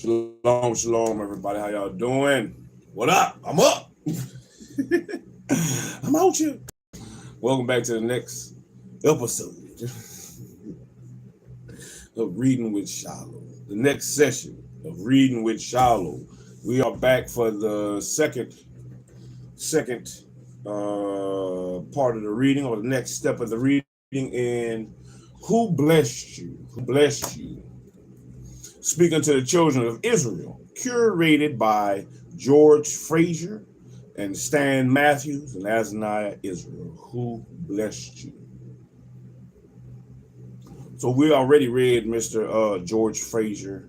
Shalom, shalom, everybody. How y'all doing? What up? I'm up. I'm out here. Welcome back to the next episode of Reading with Shiloh. The next session of Reading with Shiloh. We are back for the second part of the reading, or the next step of the reading in Who Blessed You? Who Blessed You? Speaking to the children of Israel, curated by George Frazier and Stan Matthews and Azaniah Israel. Who blessed you? So we already read Mr. George Frazier,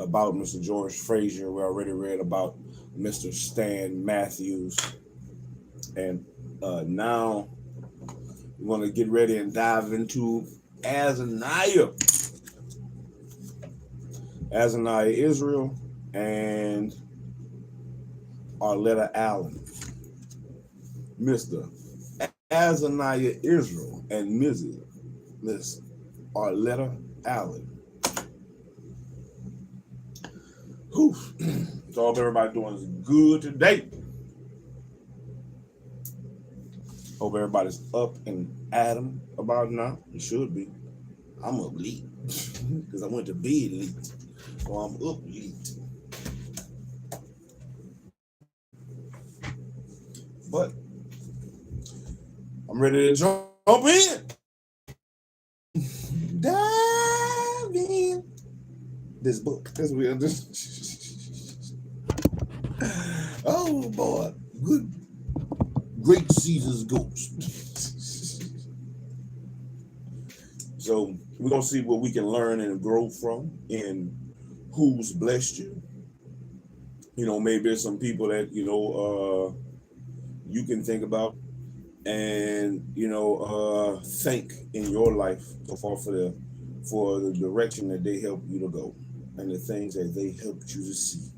about Mr. George Frazier. We already read about Mr. Stan Matthews. And now we're going to get ready and dive into Azaniah. Azaniah Israel and Arletta Allen. Mr. Azaniah Israel and Miss Arletta Allen. Whew. So hope everybody doing good today. Hope everybody's up and at 'em about now. You should be. I'm up late because I went to bed late. So I'm up late. But I'm ready to jump in. Dive in. This book. That's weird. Oh boy. Good. Great Caesar's Ghost. So we're gonna see what we can learn and grow from in Who's Blessed You. You know, maybe there's some people that, you can think about and, think in your life so far for the direction that they help you to go and the things that they helped you to see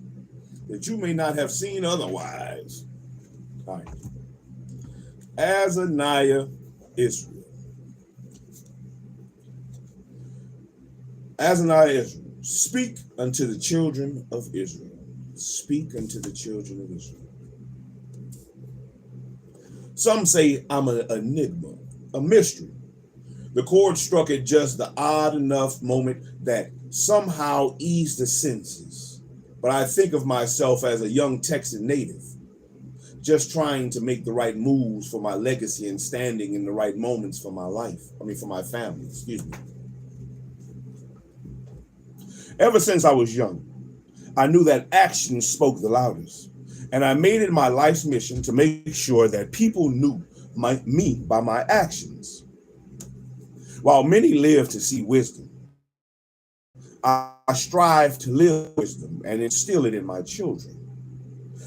that you may not have seen otherwise. All right. Azaniah Israel. Azaniah Israel. Speak unto the children of Israel. Speak unto the children of Israel. Some say I'm an enigma, a mystery. The chord struck at just the odd enough moment that somehow eased the senses. But I think of myself as a young Texan native, just trying to make the right moves for my legacy and standing in the right moments for my life. For my family, excuse me. Ever since I was young, I knew that action spoke the loudest. And I made it my life's mission to make sure that people knew me by my actions. While many live to see wisdom, I strive to live wisdom and instill it in my children.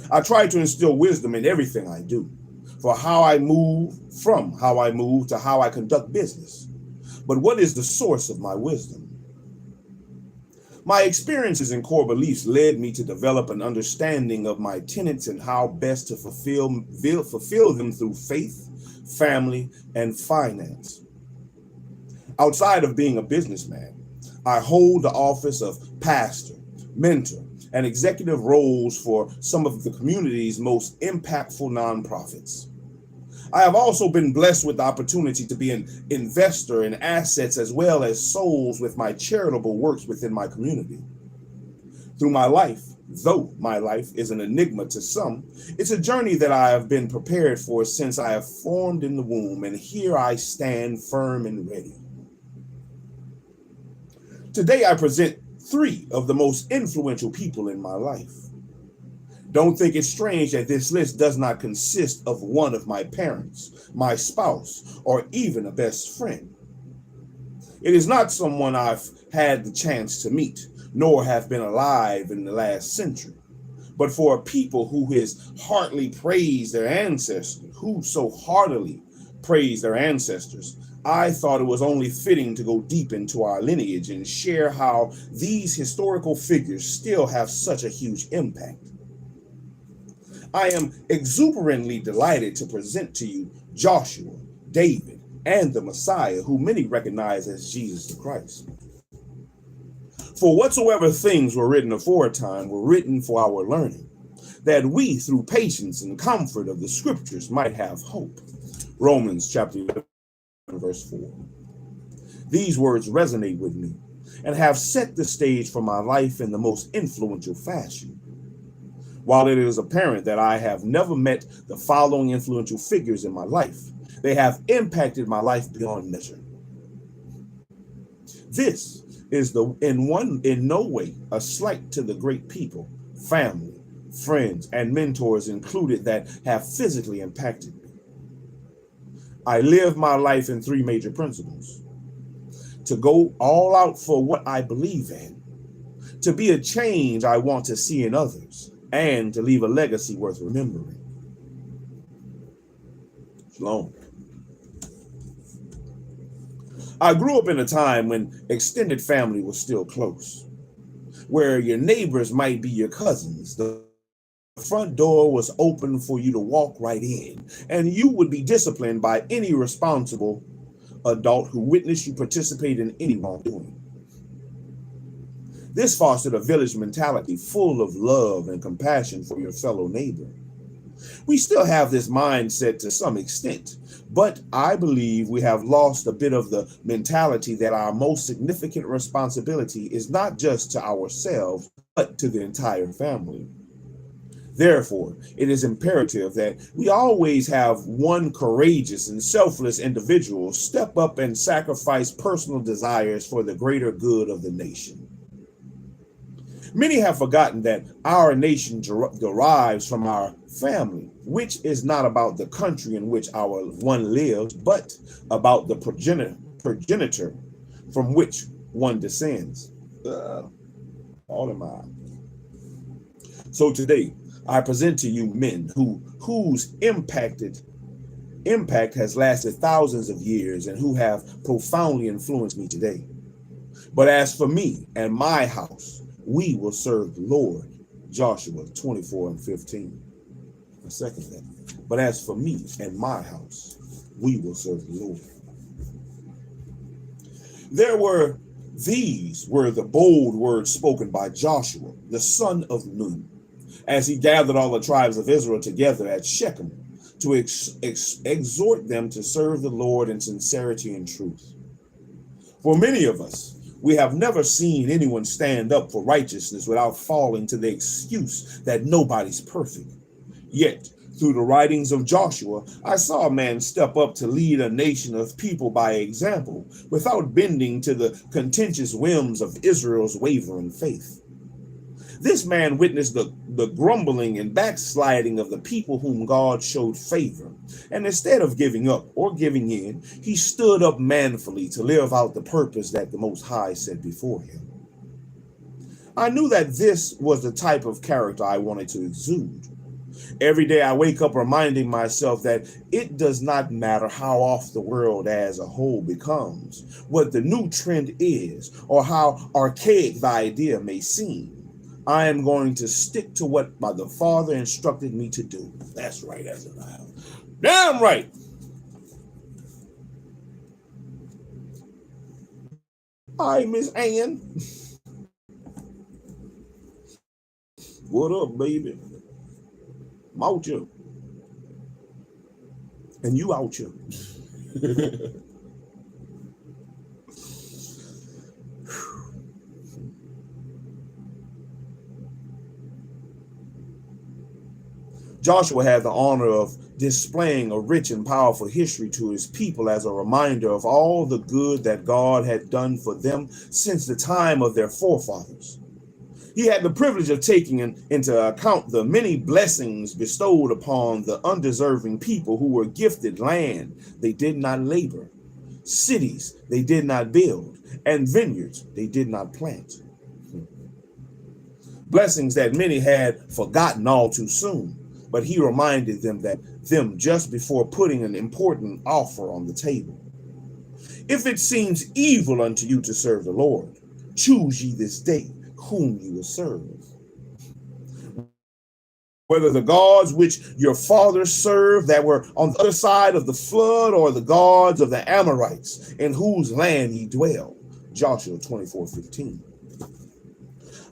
I try to instill wisdom in everything I do, from how I move to how I conduct business. But what is the source of my wisdom? My experiences and core beliefs led me to develop an understanding of my tenets and how best to fulfill them through faith, family, and finance. Outside of being a businessman, I hold the office of pastor, mentor, and executive roles for some of the community's most impactful nonprofits. I have also been blessed with the opportunity to be an investor in assets as well as souls with my charitable works within my community. Through my life, though my life is an enigma to some, it's a journey that I have been prepared for since I have formed in the womb, and here I stand firm and ready. Today I present 3 of the most influential people in my life. Don't think it's strange that this list does not consist of one of my parents, my spouse, or even a best friend. It is not someone I've had the chance to meet, nor have been alive in the last century, but for a people who so heartily praise their ancestors, I thought it was only fitting to go deep into our lineage and share how these historical figures still have such a huge impact. I am exuberantly delighted to present to you Joshua, David, and the Messiah, who many recognize as Jesus the Christ. For whatsoever things were written aforetime were written for our learning, that we through patience and comfort of the scriptures might have hope. Romans chapter 11, verse 4. These words resonate with me and have set the stage for my life in the most influential fashion. While it is apparent that I have never met the following influential figures in my life, they have impacted my life beyond measure. This is in no way a slight to the great people, family, friends, and mentors included that have physically impacted me. I live my life in three major principles: to go all out for what I believe in, to be a change I want to see in others, and to leave a legacy worth remembering. Shalom. I grew up in a time when extended family was still close, where your neighbors might be your cousins. The front door was open for you to walk right in, and you would be disciplined by any responsible adult who witnessed you participate in any wrongdoing. This fostered a village mentality full of love and compassion for your fellow neighbor. We still have this mindset to some extent, but I believe we have lost a bit of the mentality that our most significant responsibility is not just to ourselves, but to the entire family. Therefore, it is imperative that we always have one courageous and selfless individual step up and sacrifice personal desires for the greater good of the nation. Many have forgotten that our nation derives from our family, which is not about the country in which our one lives, but about the progenitor from which one descends. All in mind. So today, I present to you men whose impact has lasted thousands of years and who have profoundly influenced me today. But as for me and my house, we will serve the Lord. Joshua 24:15. I second that. But as for me and my house, we will serve the Lord. These were the bold words spoken by Joshua, the son of Nun, as he gathered all the tribes of Israel together at Shechem to exhort them to serve the Lord in sincerity and truth. For many of us, we have never seen anyone stand up for righteousness without falling to the excuse that nobody's perfect. Yet, through the writings of Joshua, I saw a man step up to lead a nation of people by example, without bending to the contentious whims of Israel's wavering faith. This man witnessed the grumbling and backsliding of the people whom God showed favor, and instead of giving up or giving in, he stood up manfully to live out the purpose that the Most High set before him. I knew that this was the type of character I wanted to exude. Every day I wake up reminding myself that it does not matter how off the world as a whole becomes, what the new trend is, or how archaic the idea may seem. I am going to stick to what the Father instructed me to do. That's right, Azaniah. Damn right. Hi, Miss Ann. What up, baby? I'm out here. And you out here. Joshua had the honor of displaying a rich and powerful history to his people as a reminder of all the good that God had done for them since the time of their forefathers. He had the privilege of taking into account the many blessings bestowed upon the undeserving people who were gifted land they did not labor, cities they did not build, and vineyards they did not plant. Blessings that many had forgotten all too soon, but he reminded them just before putting an important offer on the table. If it seems evil unto you to serve the Lord, choose ye this day whom you will serve. Whether the gods which your fathers served that were on the other side of the flood, or the gods of the Amorites in whose land ye dwell. Joshua 24:15.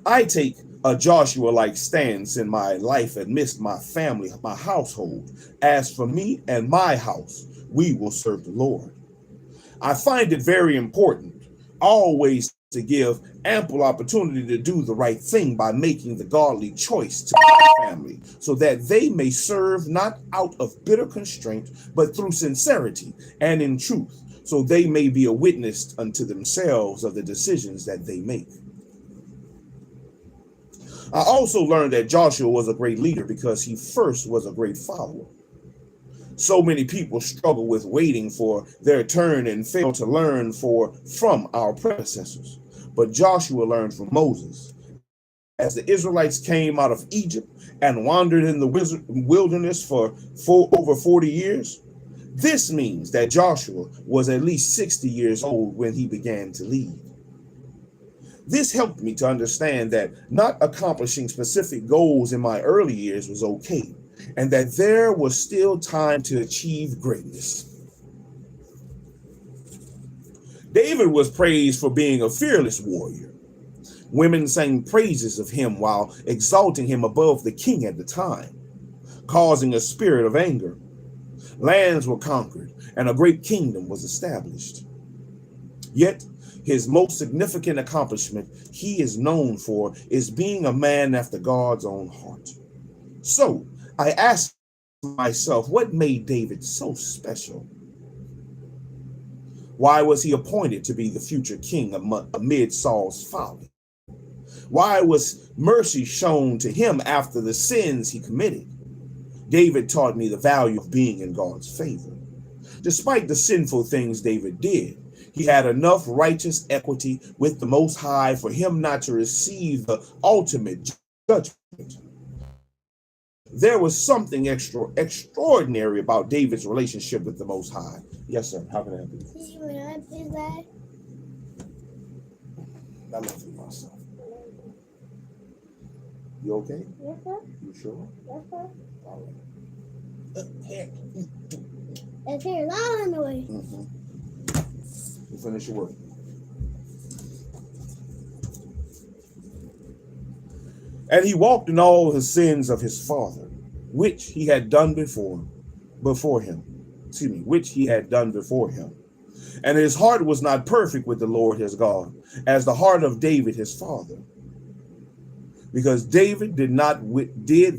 I take a Joshua-like stance in my life amidst my family, my household. As for me and my house, we will serve the Lord. I find it very important always to give ample opportunity to do the right thing by making the godly choice to my family, so that they may serve not out of bitter constraint, but through sincerity and in truth, so they may be a witness unto themselves of the decisions that they make. I also learned that Joshua was a great leader because he first was a great follower. So many people struggle with waiting for their turn and fail to learn from our predecessors. But Joshua learned from Moses. As the Israelites came out of Egypt and wandered in the wilderness for over 40 years, this means that Joshua was at least 60 years old when he began to lead. This helped me to understand that not accomplishing specific goals in my early years was okay, and that there was still time to achieve greatness. David was praised for being a fearless warrior. Women sang praises of him while exalting him above the king at the time, causing a spirit of anger. Lands were conquered, and a great kingdom was established. Yet, his most significant accomplishment he is known for is being a man after God's own heart. So, I asked myself, what made David so special? Why was he appointed to be the future king amid Saul's folly? Why was mercy shown to him after the sins he committed? David taught me the value of being in God's favor. Despite the sinful things David did, he had enough righteous equity with the Most High for him not to receive the ultimate judgment. There was something extraordinary about David's relationship with the Most High. Yes, sir. How can I help you? I love you, my son. You okay? Yes, sir. You sure? Yes, sir. All right. Here. There's a lot on the way. You finish your work. And he walked in all the sins of his father, which he had done before him. Which he had done before him. And his heart was not perfect with the Lord his God, as the heart of David his father. Because David did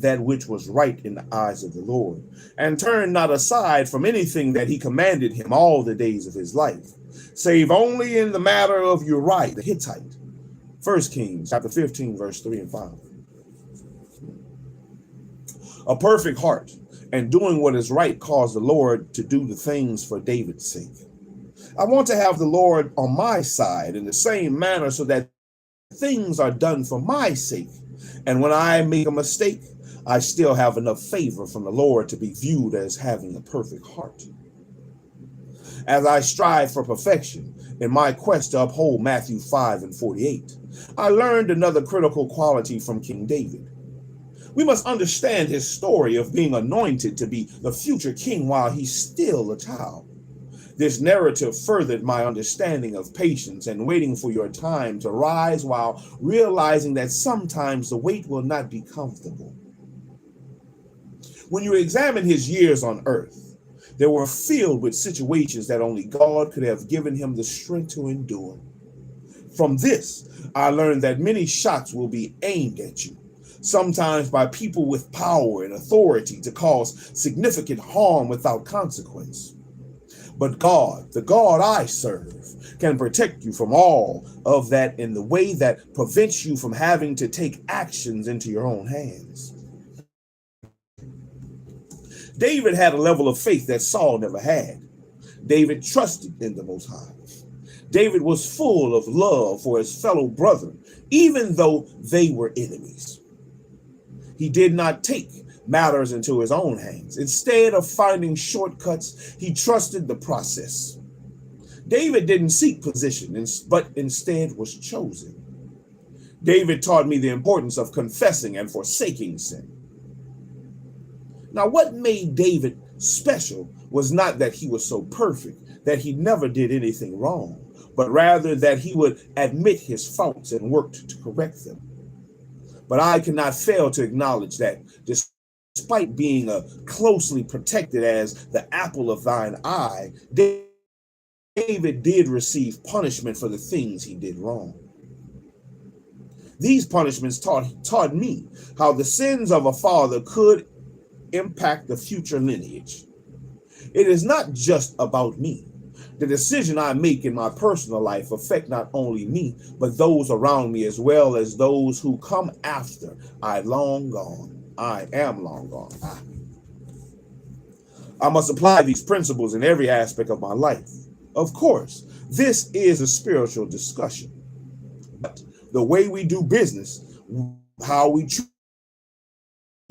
that which was right in the eyes of the Lord, and turned not aside from anything that he commanded him all the days of his life, save only in the matter of Uriah the Hittite. 1 Kings chapter 15, verse 3 and 5. A perfect heart and doing what is right caused the Lord to do the things for David's sake. I want to have the Lord on my side in the same manner so that things are done for my sake. And when I make a mistake, I still have enough favor from the Lord to be viewed as having a perfect heart. As I strive for perfection in my quest to uphold Matthew 5 and 48, I learned another critical quality from King David. We must understand his story of being anointed to be the future king while he's still a child. This narrative furthered my understanding of patience and waiting for your time to rise while realizing that sometimes the wait will not be comfortable. When you examine his years on earth, they were filled with situations that only God could have given him the strength to endure. From this, I learned that many shots will be aimed at you, sometimes by people with power and authority to cause significant harm without consequence. But God, the God I serve, can protect you from all of that in the way that prevents you from having to take actions into your own hands. David had a level of faith that Saul never had. David trusted in the Most High. David was full of love for his fellow brethren, even though they were enemies. He did not take matters into his own hands. Instead of finding shortcuts, he trusted the process. David didn't seek position, but instead was chosen. David taught me the importance of confessing and forsaking sin. Now, what made David special was not that he was so perfect, that he never did anything wrong, but rather that he would admit his faults and worked to correct them. But I cannot fail to acknowledge that despite being closely protected as the apple of thine eye, David did receive punishment for the things he did wrong. These punishments taught me how the sins of a father could impact the future lineage. It is not just about me. The decision I make in my personal life affect not only me, but those around me, as well as those who come after I am long gone. I must apply these principles in every aspect of my life. Of course, this is a spiritual discussion, but the way we do business, how we treat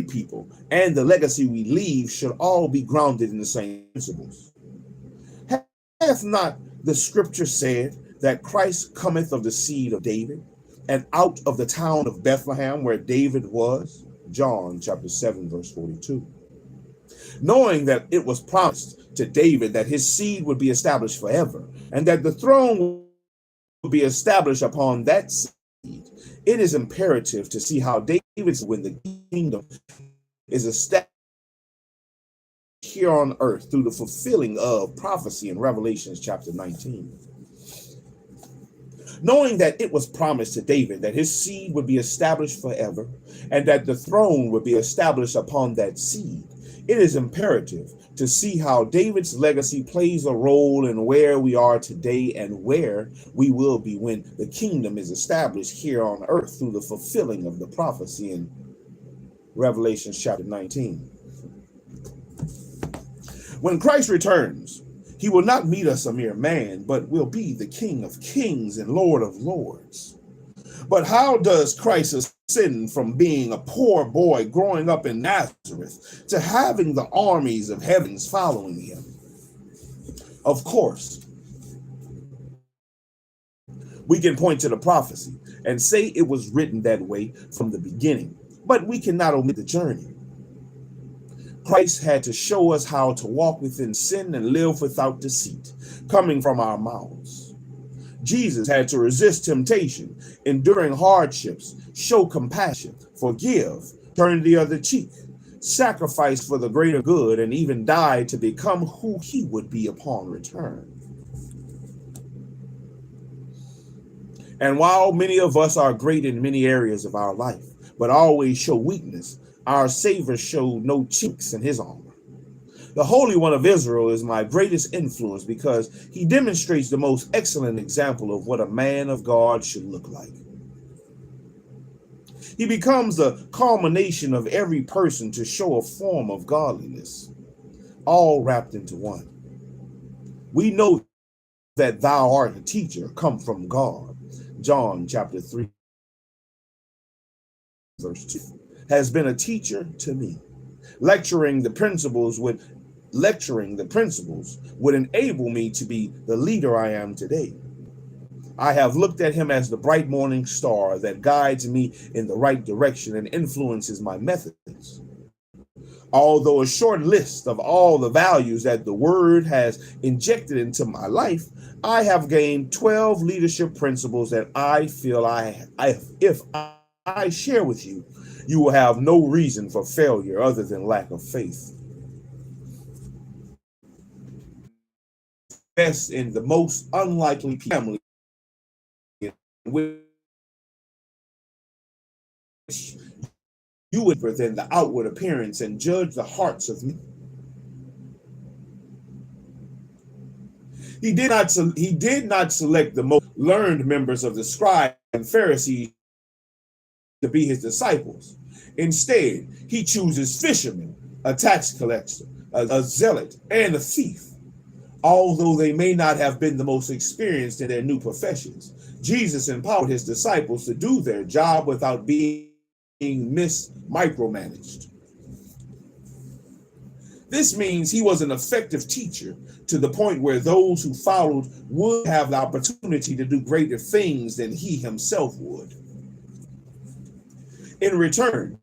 people, and the legacy we leave should all be grounded in the same principles. Hath not the scripture said that Christ cometh of the seed of David, and out of the town of Bethlehem where David was? John chapter 7, verse 42. Knowing that it was promised to David that his seed would be established forever, and that the throne would be established upon that seed, it is imperative to see how David's, when the kingdom is established here on earth through the fulfilling of prophecy in Revelation chapter 19. Knowing that it was promised to David that his seed would be established forever, and that the throne would be established upon that seed, it is imperative to see how David's legacy plays a role in where we are today and where we will be when the kingdom is established here on earth through the fulfilling of the prophecy in Revelation chapter 19. When Christ returns, he will not meet us a mere man, but will be the King of kings and Lord of lords. But how does Christ ascend from being a poor boy growing up in Nazareth to having the armies of heavens following him? Of course, we can point to the prophecy and say it was written that way from the beginning, but we cannot omit the journey. Christ had to show us how to walk within sin and live without deceit coming from our mouths. Jesus had to resist temptation, enduring hardships, show compassion, forgive, turn the other cheek, sacrifice for the greater good, and even die to become who he would be upon return. And while many of us are great in many areas of our life, but always show weakness, our Savior showed no chinks in his armor. The Holy One of Israel is my greatest influence because he demonstrates the most excellent example of what a man of God should look like. He becomes the culmination of every person to show a form of godliness, all wrapped into one. We know that thou art a teacher come from God. John chapter 3, verse 2. Has been a teacher to me. Lecturing the principles would enable me to be the leader I am today. I have looked at him as the bright morning star that guides me in the right direction and influences my methods. Although a short list of all the values that the word has injected into my life, I have gained 12 leadership principles that I feel if I share with you, you will have no reason for failure other than lack of faith. Best in the most unlikely family in which you would present the outward appearance and judge the hearts of men. He did not select the most learned members of the scribes and Pharisees to be his disciples. Instead, he chooses fishermen, a tax collector, a zealot, and a thief. Although they may not have been the most experienced in their new professions, Jesus empowered his disciples to do their job without being micromanaged. This means he was an effective teacher to the point where those who followed would have the opportunity to do greater things than he himself would. In return,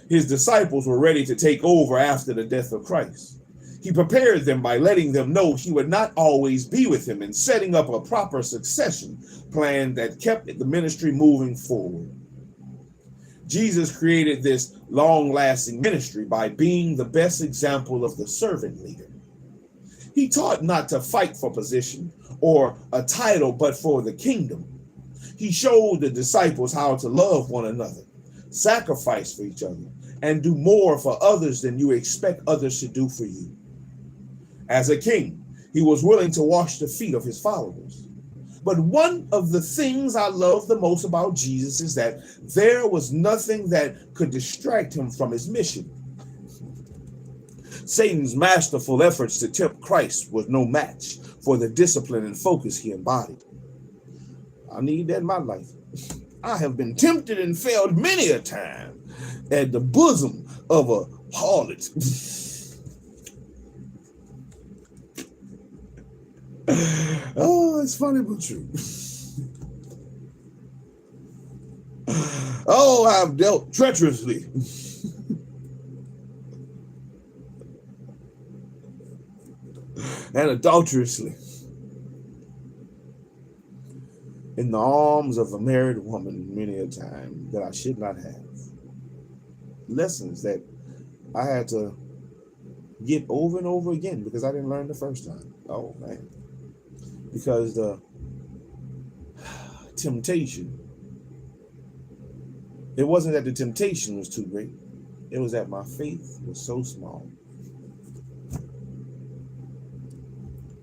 his disciples were ready to take over after the death of Christ. He prepared them by letting them know he would not always be with him and setting up a proper succession plan that kept the ministry moving forward. Jesus created this long-lasting ministry by being the best example of the servant leader. He taught not to fight for position or a title, but for the kingdom. He showed the disciples how to love one another, sacrifice for each other, and do more for others than you expect others to do for you. As a king, he was willing to wash the feet of his followers. But one of the things I love the most about Jesus is that there was nothing that could distract him from his mission. Satan's masterful efforts to tempt Christ was no match for the discipline and focus he embodied. I need that in my life. I have been tempted and failed many a time at the bosom of a harlot. Oh, it's funny but true. Oh, I've dealt treacherously. And adulterously in the arms of a married woman many a time that I should not have. Lessons that I had to get over and over again because I didn't learn the first time. Oh man. Because the temptation, it wasn't that the temptation was too great. It was that my faith was so small.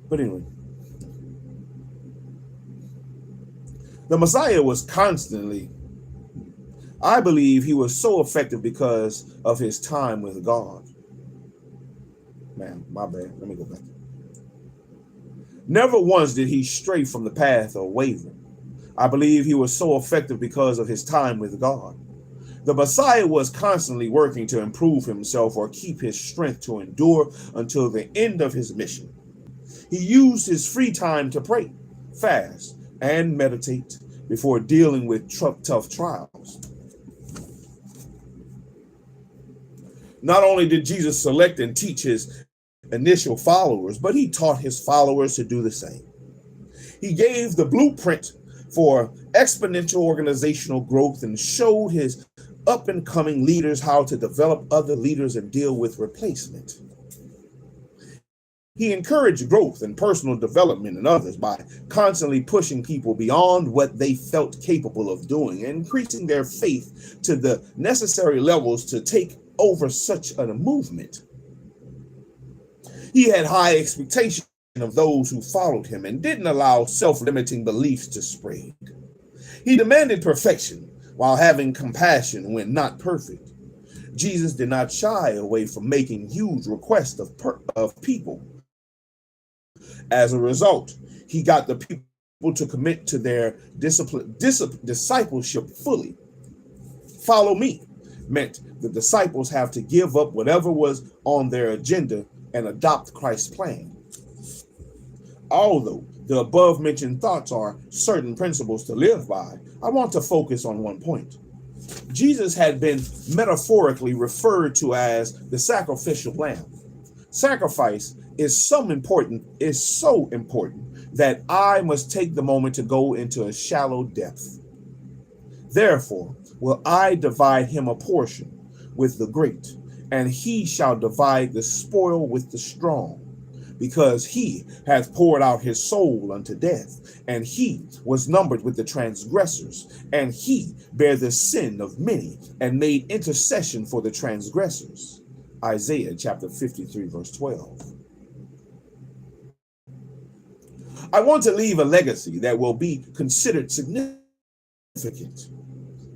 But anyway, the Messiah was constantly, I believe he was so effective because of his time with God. Man, my bad. Let me go back. Never once did he stray from the path or waver. I believe he was so effective because of his time with God. The Messiah was constantly working to improve himself or keep his strength to endure until the end of his mission. He used his free time to pray, fast, and meditate before dealing with tough trials. Not only did Jesus select and teach his initial followers, but he taught his followers to do the same. He gave the blueprint for exponential organizational growth and showed his up-and-coming leaders how to develop other leaders and deal with replacement. He encouraged growth and personal development in others by constantly pushing people beyond what they felt capable of doing and increasing their faith to the necessary levels to take over such a movement. He had high expectations of those who followed him and didn't allow self-limiting beliefs to spread. He demanded perfection while having compassion when not perfect. Jesus did not shy away from making huge requests of people. As a result, he got the people to commit to their discipleship fully. Follow me meant the disciples have to give up whatever was on their agenda and adopt Christ's plan. Although the above mentioned thoughts are certain principles to live by, I want to focus on one point. Jesus had been metaphorically referred to as the sacrificial lamb. Sacrifice is so important that I must take the moment to go into a shallow depth. Therefore, will I divide him a portion with the great, and he shall divide the spoil with the strong, because he hath poured out his soul unto death, and he was numbered with the transgressors, and he bare the sin of many, and made intercession for the transgressors. Isaiah chapter 53, verse 12. I want to leave a legacy that will be considered significant,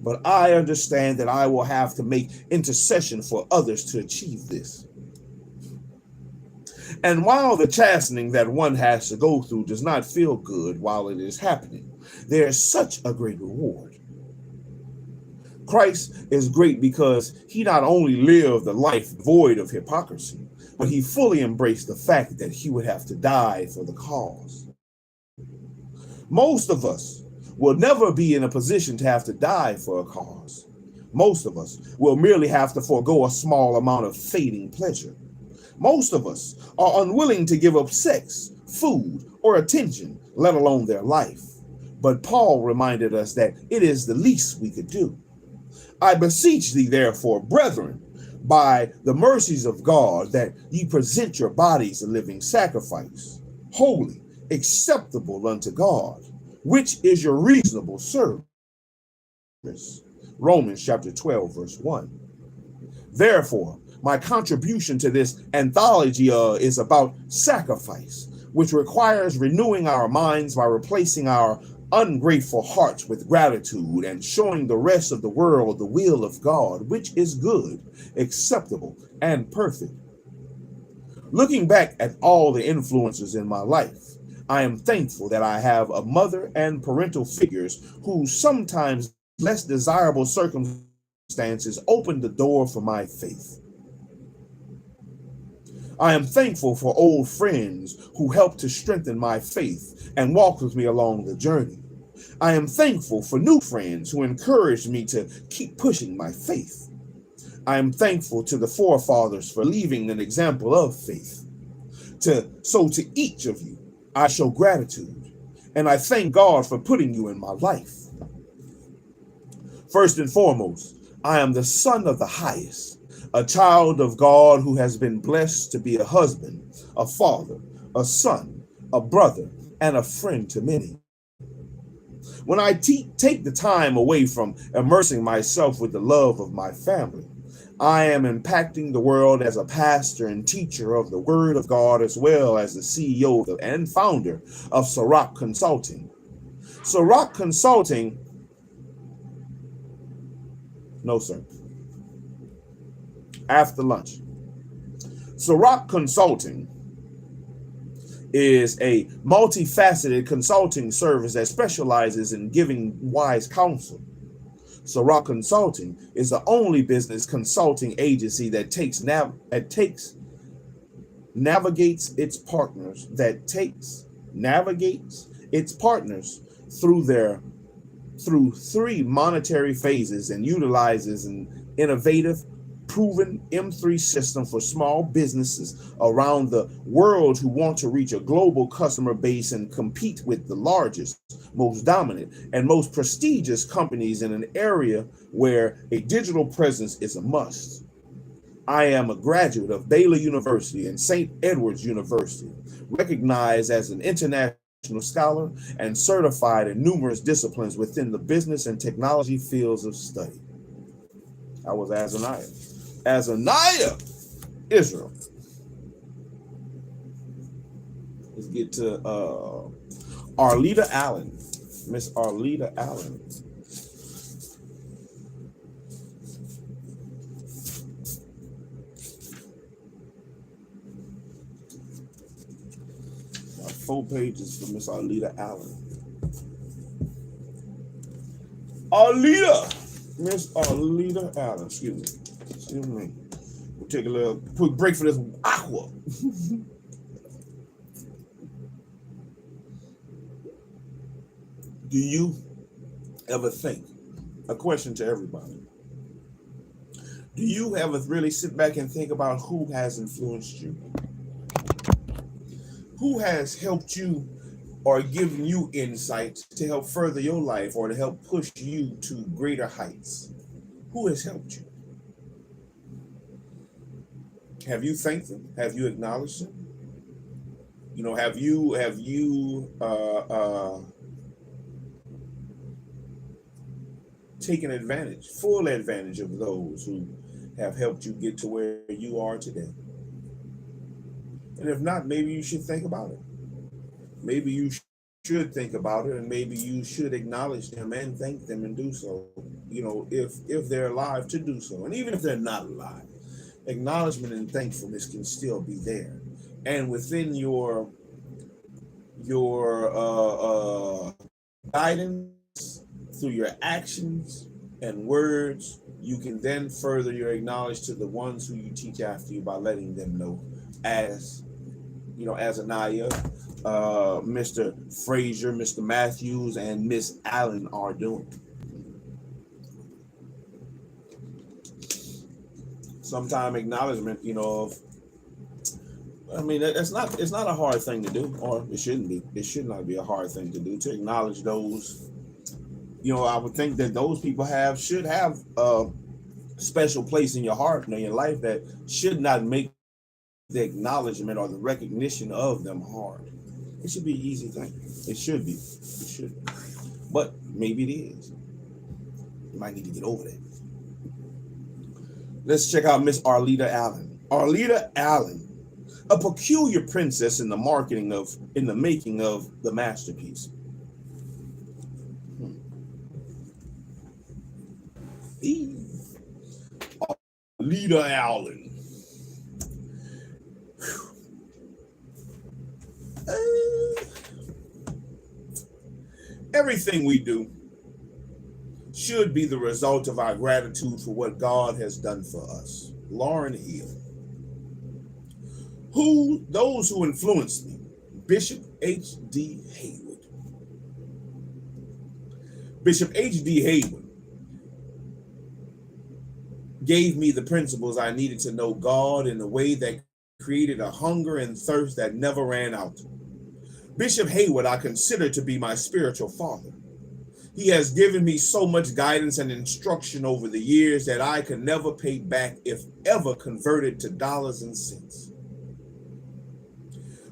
but I understand that I will have to make intercession for others to achieve this. And while the chastening that one has to go through does not feel good while it is happening, there is such a great reward. Christ is great because he not only lived a life void of hypocrisy, but he fully embraced the fact that he would have to die for the cause. Most of us will never be in a position to have to die for a cause. Most of us will merely have to forego a small amount of fading pleasure. Most of us are unwilling to give up sex, food, or attention, let alone their life. But Paul reminded us that it is the least we could do. I beseech thee, therefore, brethren, by the mercies of God, that ye present your bodies a living sacrifice, holy, acceptable unto God, which is your reasonable service. Romans chapter 12, verse 1. Therefore, my contribution to this anthology is about sacrifice, which requires renewing our minds by replacing our ungrateful hearts with gratitude and showing the rest of the world the will of God, which is good, acceptable, and perfect. Looking back at all the influences in my life, I am thankful that I have a mother and parental figures who sometimes less desirable circumstances opened the door for my faith. I am thankful for old friends who helped to strengthen my faith and walked with me along the journey. I am thankful for new friends who encouraged me to keep pushing my faith. I am thankful to the forefathers for leaving an example of faith. So to each of you, I show gratitude, and I thank God for putting you in my life. First and foremost, I am the son of the highest, a child of God who has been blessed to be a husband, a father, a son, a brother, and a friend to many. When I take the time away from immersing myself with the love of my family, I am impacting the world as a pastor and teacher of the Word of God, as well as the CEO and founder of Sirach Consulting. Sirach Consulting, no sir, after lunch. Sirach Consulting is a multifaceted consulting service that specializes in giving wise counsel. Sirach Consulting is the only business consulting agency that navigates its partners through three monetary phases and utilizes an innovative, proven M3 system for small businesses around the world who want to reach a global customer base and compete with the largest, most dominant, and most prestigious companies in an area where a digital presence is a must. I am a graduate of Baylor University and St. Edward's University, recognized as an international scholar and certified in numerous disciplines within the business and technology fields of study. I was Azaniah. Azaniah, Israel. Let's get to Arleta Allen. Miss Arleta Allen. Got 4 pages for Miss Arleta Allen. Arleta, Miss Arleta Allen. Excuse me. We'll take a little quick break for this aqua. Do you ever think, a question to everybody, do you ever really sit back and think about who has influenced you? Who has helped you or given you insight to help further your life or to help push you to greater heights? Who has helped you? Have you thanked them? Have you acknowledged them? You know, have you taken full advantage of those who have helped you get to where you are today? And if not, maybe you should think about it. Maybe you should think about it, and maybe you should acknowledge them and thank them and do so. You know, if they're alive, to do so. And even if they're not alive, acknowledgement and thankfulness can still be there. And within your guidance, through your actions and words, you can then further your acknowledge to the ones who you teach after you by letting them know, as you know, Azaniah, Mr. Frazier, Mr. Matthews, and Miss Allen are doing. Sometime acknowledgement, you know, it's not a hard thing to do, or it shouldn't be. It should not be a hard thing to do, to acknowledge those, I would think that those people should have a special place in your heart and in your life that should not make the acknowledgement or the recognition of them hard. It should be an easy thing. It should be. It should be. But maybe it is. You might need to get over that. Let's check out Miss Arleta Allen. Arleta Allen, a peculiar princess in the making of the masterpiece. Arleta Allen. Everything we do should be the result of our gratitude for what God has done for us. Lauren Hill. Those who influenced me. Bishop H.D. Haywood. Bishop H.D. Haywood gave me the principles I needed to know God in a way that created a hunger and thirst that never ran out. Bishop Haywood I consider to be my spiritual father. He has given me so much guidance and instruction over the years that I can never pay back if ever converted to dollars and cents.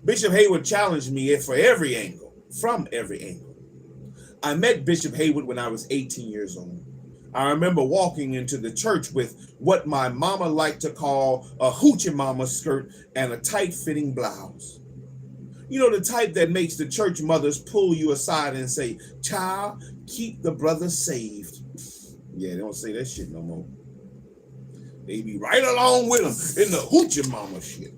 Bishop Haywood challenged me from every angle. I met Bishop Haywood when I was 18 years old. I remember walking into the church with what my mama liked to call a hoochie mama skirt and a tight-fitting blouse. You know, the type that makes the church mothers pull you aside and say, "Child, keep the brother saved." Yeah, they don't say that shit no more. They be right along with them in the hoochie mama shit.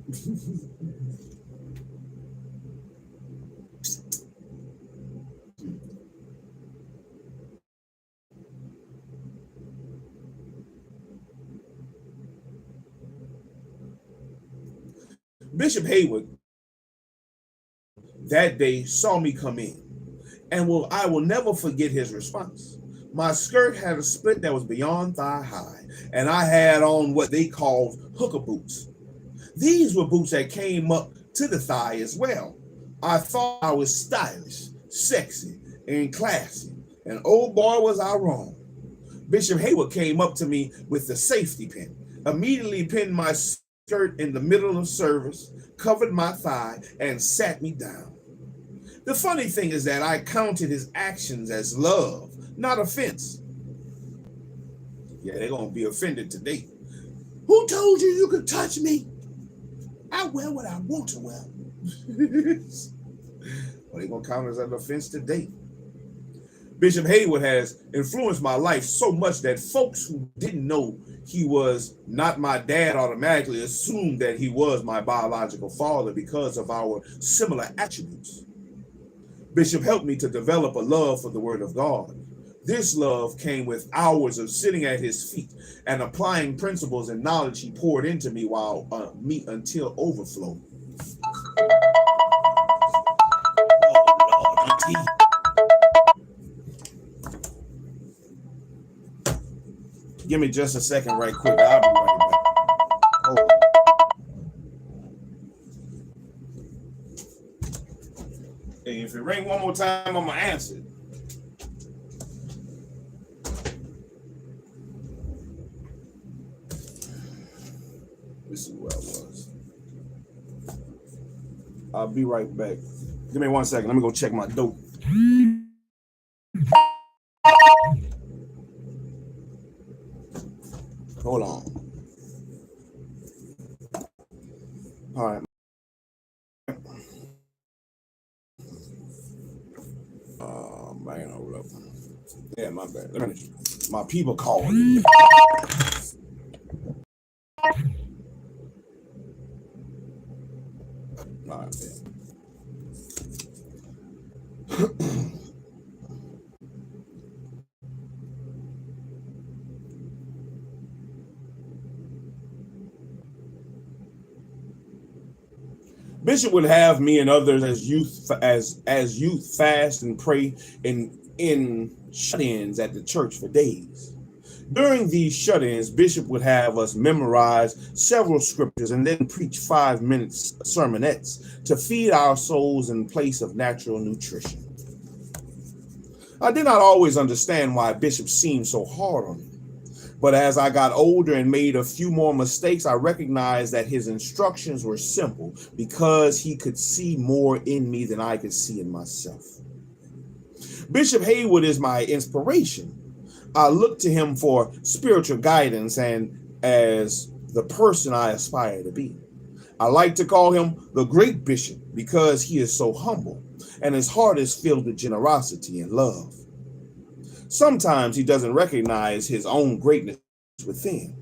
Bishop Haywood that day saw me come in, and I will never forget his response. My skirt had a split that was beyond thigh high, and I had on what they called hooker boots. These were boots that came up to the thigh as well. I thought I was stylish, sexy, and classy, and oh boy was I wrong. Bishop Haywood came up to me with the safety pin, immediately pinned my skirt in the middle of service, covered my thigh, and sat me down. The funny thing is that I counted his actions as love, not offense. Yeah, they're going to be offended today. Who told you could touch me? I wear what I want to wear. Well, they're going to count as an offense today. Bishop Haywood has influenced my life so much that folks who didn't know he was not my dad automatically assumed that he was my biological father because of our similar attributes. Bishop helped me to develop a love for the Word of God. This love came with hours of sitting at his feet and applying principles and knowledge he poured into me until overflow. Oh, Lord, auntie. Give me just a second right quick. I'll be right back. Hold on. Hey, if it ring one more time, I'm going to answer it. Let's see where I was. I'll be right back. Give me 1 second. Let me go check my dope. Hold on. All right. Man, hold up. Yeah, my bad. My people calling. All right, yeah. Bishop would have me and others as youth fast and pray in shut-ins at the church for days. During these shut-ins, Bishop would have us memorize several scriptures and then preach 5-minute sermonettes to feed our souls in place of natural nutrition. I did not always understand why Bishop seemed so hard on me. But as I got older and made a few more mistakes, I recognized that his instructions were simple because he could see more in me than I could see in myself. Bishop Haywood is my inspiration. I look to him for spiritual guidance and as the person I aspire to be. I like to call him the great bishop because he is so humble and his heart is filled with generosity and love. Sometimes he doesn't recognize his own greatness within.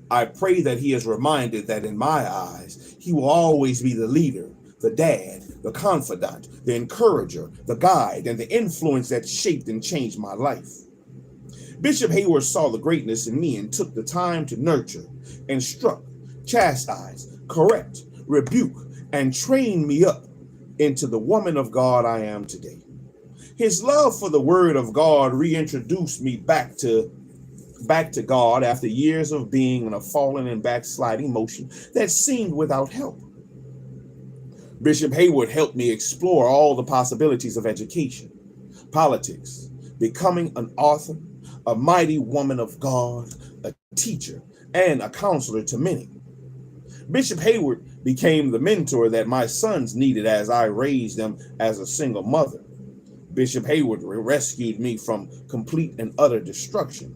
I pray that he is reminded that in my eyes, he will always be the leader, the dad, the confidant, the encourager, the guide, and the influence that shaped and changed my life. Bishop Hayward saw the greatness in me and took the time to nurture, instruct, chastise, correct, rebuke, and train me up into the woman of God I am today. His love for the word of God reintroduced me back to God after years of being in a fallen and backsliding motion that seemed without help. Bishop Hayward helped me explore all the possibilities of education, politics, becoming an author, a mighty woman of God, a teacher, and a counselor to many. Bishop Hayward became the mentor that my sons needed as I raised them as a single mother. Bishop Hayward rescued me from complete and utter destruction.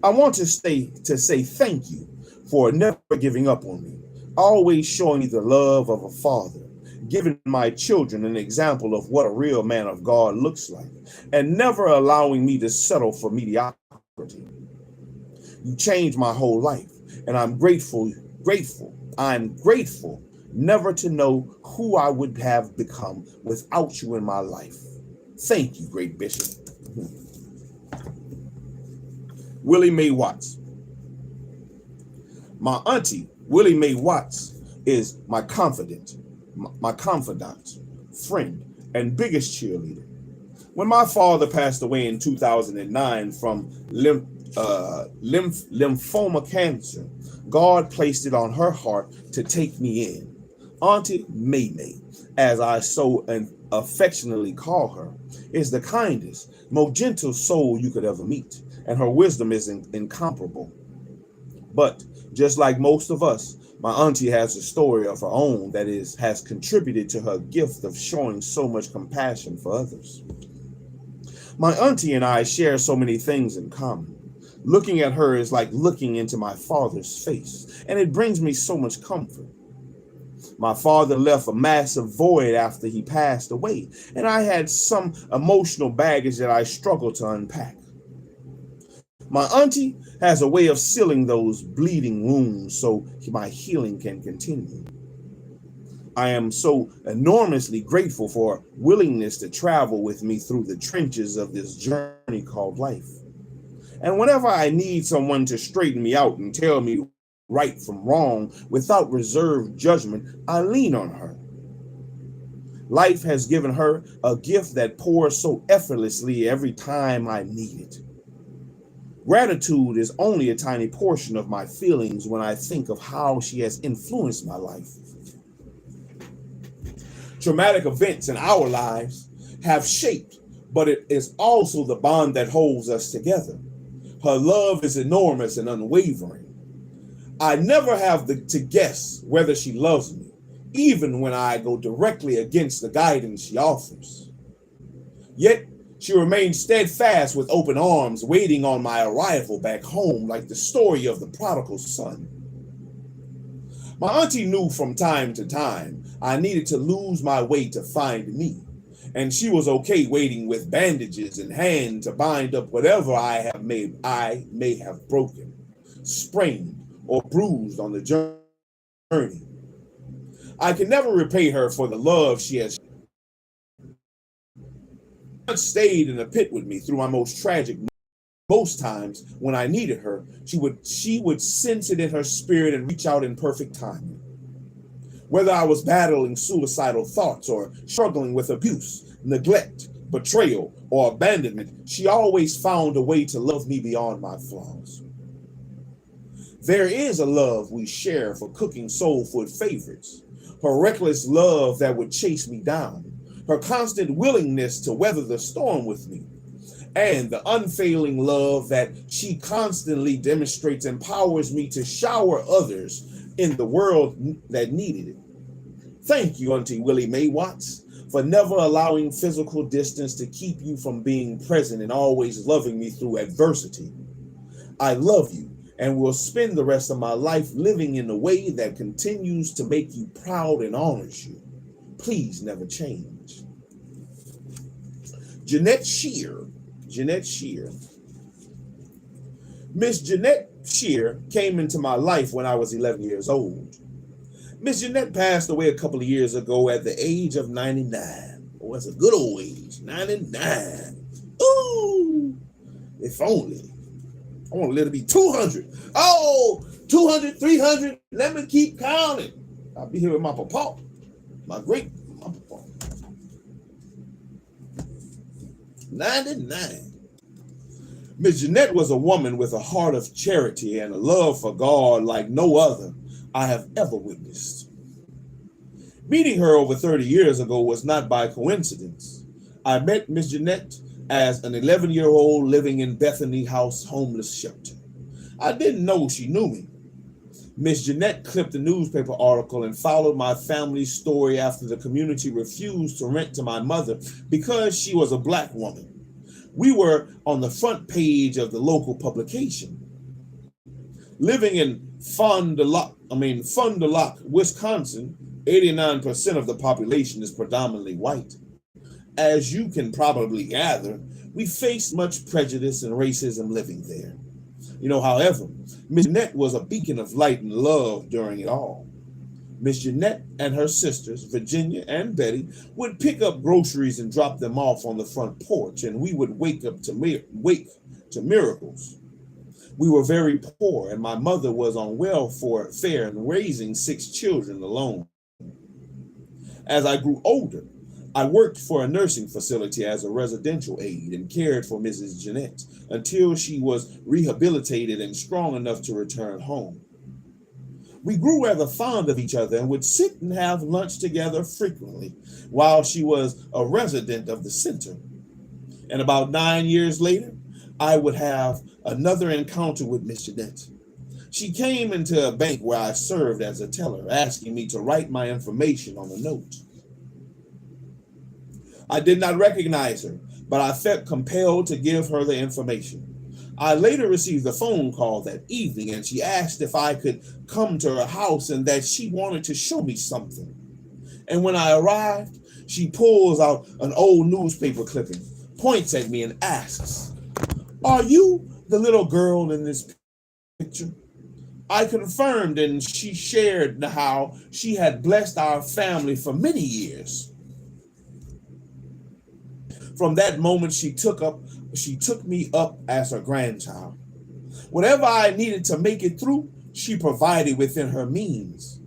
I want to say thank you for never giving up on me, always showing me the love of a father, giving my children an example of what a real man of God looks like, and never allowing me to settle for mediocrity. You changed my whole life, and I'm grateful. I'm grateful never to know who I would have become without you in my life. Thank you, great Bishop. Willie Mae Watts. My auntie, Willie Mae Watts, is my confidant, friend, and biggest cheerleader. When my father passed away in 2009 from lymphoma cancer, God placed it on her heart to take me in. Auntie May, as I so affectionately call her, is the kindest, most gentle soul you could ever meet, and her wisdom is incomparable. But just like most of us, my auntie has a story of her own that has contributed to her gift of showing so much compassion for others. My auntie and I share so many things in common. Looking at her is like looking into my father's face, and it brings me so much comfort. My father left a massive void after he passed away, and I had some emotional baggage that I struggled to unpack. My auntie has a way of sealing those bleeding wounds so my healing can continue. I am so enormously grateful for her willingness to travel with me through the trenches of this journey called life. And whenever I need someone to straighten me out and tell me right from wrong without reserved judgment, I lean on her. Life has given her a gift that pours so effortlessly every time I need it. Gratitude is only a tiny portion of my feelings when I think of how she has influenced my life. Traumatic events in our lives have shaped, but it is also the bond that holds us together. Her love is enormous and unwavering. I never have to guess whether she loves me, even when I go directly against the guidance she offers. Yet, she remains steadfast with open arms, waiting on my arrival back home like the story of the prodigal son. My auntie knew from time to time I needed to lose my way to find me, and she was okay waiting with bandages in hand to bind up whatever I may have broken, sprained, or bruised on the journey. I can never repay her for the love she has stayed in the pit with me through my most tragic moments. Most times when I needed her, she would sense it in her spirit and reach out in perfect timing. Whether I was battling suicidal thoughts or struggling with abuse, neglect, betrayal, or abandonment, she always found a way to love me beyond my flaws. There is a love we share for cooking soul food favorites, her reckless love that would chase me down, her constant willingness to weather the storm with me, and the unfailing love that she constantly demonstrates empowers me to shower others in the world that needed it. Thank you, Auntie Willie Mae Watts, for never allowing physical distance to keep you from being present and always loving me through adversity. I love you and will spend the rest of my life living in a way that continues to make you proud and honors you. Please never change. Jeanette Shear. Miss Jeanette Shear came into my life when I was 11 years old. Miss Jeanette passed away a couple of years ago at the age of 99. Oh, that's a good old age, 99. Ooh, if only. I want to let it be 200. Oh, 200, 300. Let me keep counting. I'll be here with my papa, my papa. 99. Miss Jeanette was a woman with a heart of charity and a love for God like no other I have ever witnessed. Meeting her over 30 years ago was not by coincidence. I met Miss Jeanette as an 11-year-old living in Bethany House homeless shelter. I didn't know she knew me. Miss Jeanette clipped a newspaper article and followed my family's story after the community refused to rent to my mother because she was a Black woman. We were on the front page of the local publication. Living in Fond du Lac, Wisconsin, 89% of the population is predominantly white. As you can probably gather, we faced much prejudice and racism living there. However, Miss Jeanette was a beacon of light and love during it all. Miss Jeanette and her sisters, Virginia and Betty, would pick up groceries and drop them off on the front porch, and we would wake to miracles. We were very poor, and my mother was on welfare and raising 6 children alone. As I grew older, I worked for a nursing facility as a residential aide and cared for Mrs. Jeanette until she was rehabilitated and strong enough to return home. We grew rather fond of each other and would sit and have lunch together frequently while she was a resident of the center. And about 9 years later, I would have another encounter with Miss Jeanette. She came into a bank where I served as a teller, asking me to write my information on a note. I did not recognize her, but I felt compelled to give her the information. I later received a phone call that evening, and she asked if I could come to her house and that she wanted to show me something. And when I arrived, she pulls out an old newspaper clipping, points at me and asks, "Are you the little girl in this picture?" I confirmed, and she shared how she had blessed our family for many years. From that moment, she took me up as her grandchild. Whatever I needed to make it through, she provided within her means.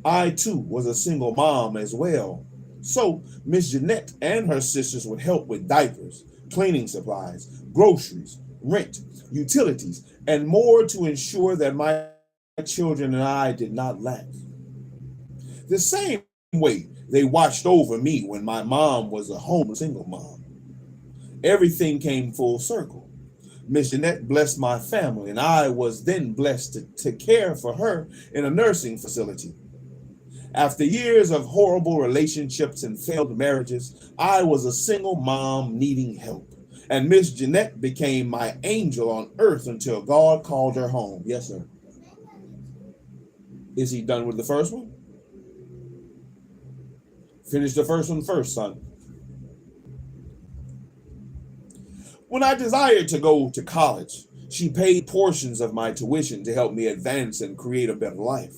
I too was a single mom as well. So Miss Jeanette and her sisters would help with diapers, cleaning supplies, groceries, rent, utilities, and more to ensure that my children and I did not lack. The same way they watched over me when my mom was a homeless single mom. Everything came full circle. Miss Jeanette blessed my family, and I was then blessed to care for her in a nursing facility. After years of horrible relationships and failed marriages, I was a single mom needing help. And Miss Jeanette became my angel on earth until God called her home. Yes, sir. Is he done with the first one? Finish the first one first, son. When I desired to go to college, she paid portions of my tuition to help me advance and create a better life.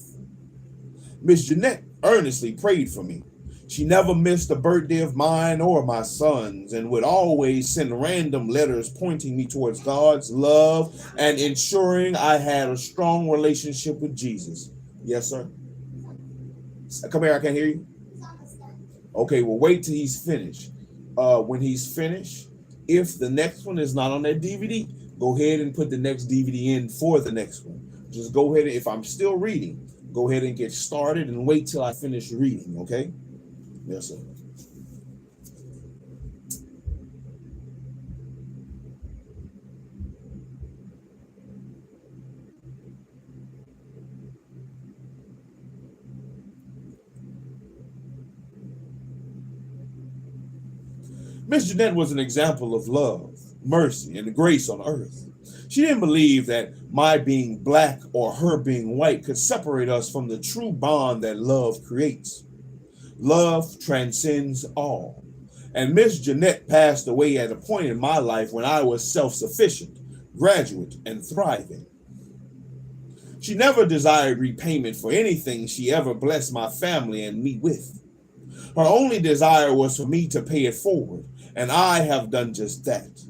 Miss Jeanette earnestly prayed for me. She never missed a birthday of mine or my son's and would always send random letters pointing me towards God's love and ensuring I had a strong relationship with Jesus. Yes, sir. Come here, I can't hear you. Okay, well, wait till he's finished. When he's finished, if the next one is not on that DVD, go ahead and put the next DVD in for the next one. Just go ahead and, if I'm still reading, go ahead and get started and wait till I finish reading, okay? Yes, sir. Miss Jeanette was an example of love, mercy, and grace on earth. She didn't believe that my being black or her being white could separate us from the true bond that love creates. Love transcends all. And Miss Jeanette passed away at a point in my life when I was self-sufficient, graduate, and thriving. She never desired repayment for anything she ever blessed my family and me with. Her only desire was for me to pay it forward, and I have done just that.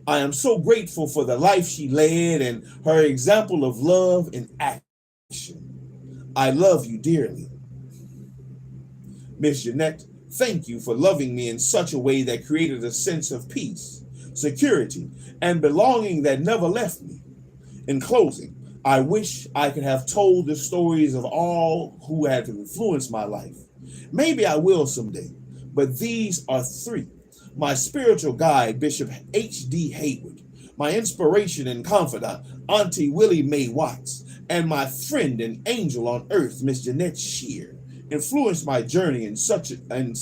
I am so grateful for the life she led and her example of love in action. I love you dearly. Miss Jeanette, thank you for loving me in such a way that created a sense of peace, security, and belonging that never left me. In closing, I wish I could have told the stories of all who have influenced my life. Maybe I will someday, but these are three. My spiritual guide, Bishop H.D. Haywood, my inspiration and confidant, Auntie Willie Mae Watts, and my friend and angel on earth, Miss Jeanette Shear, influenced my journey in such an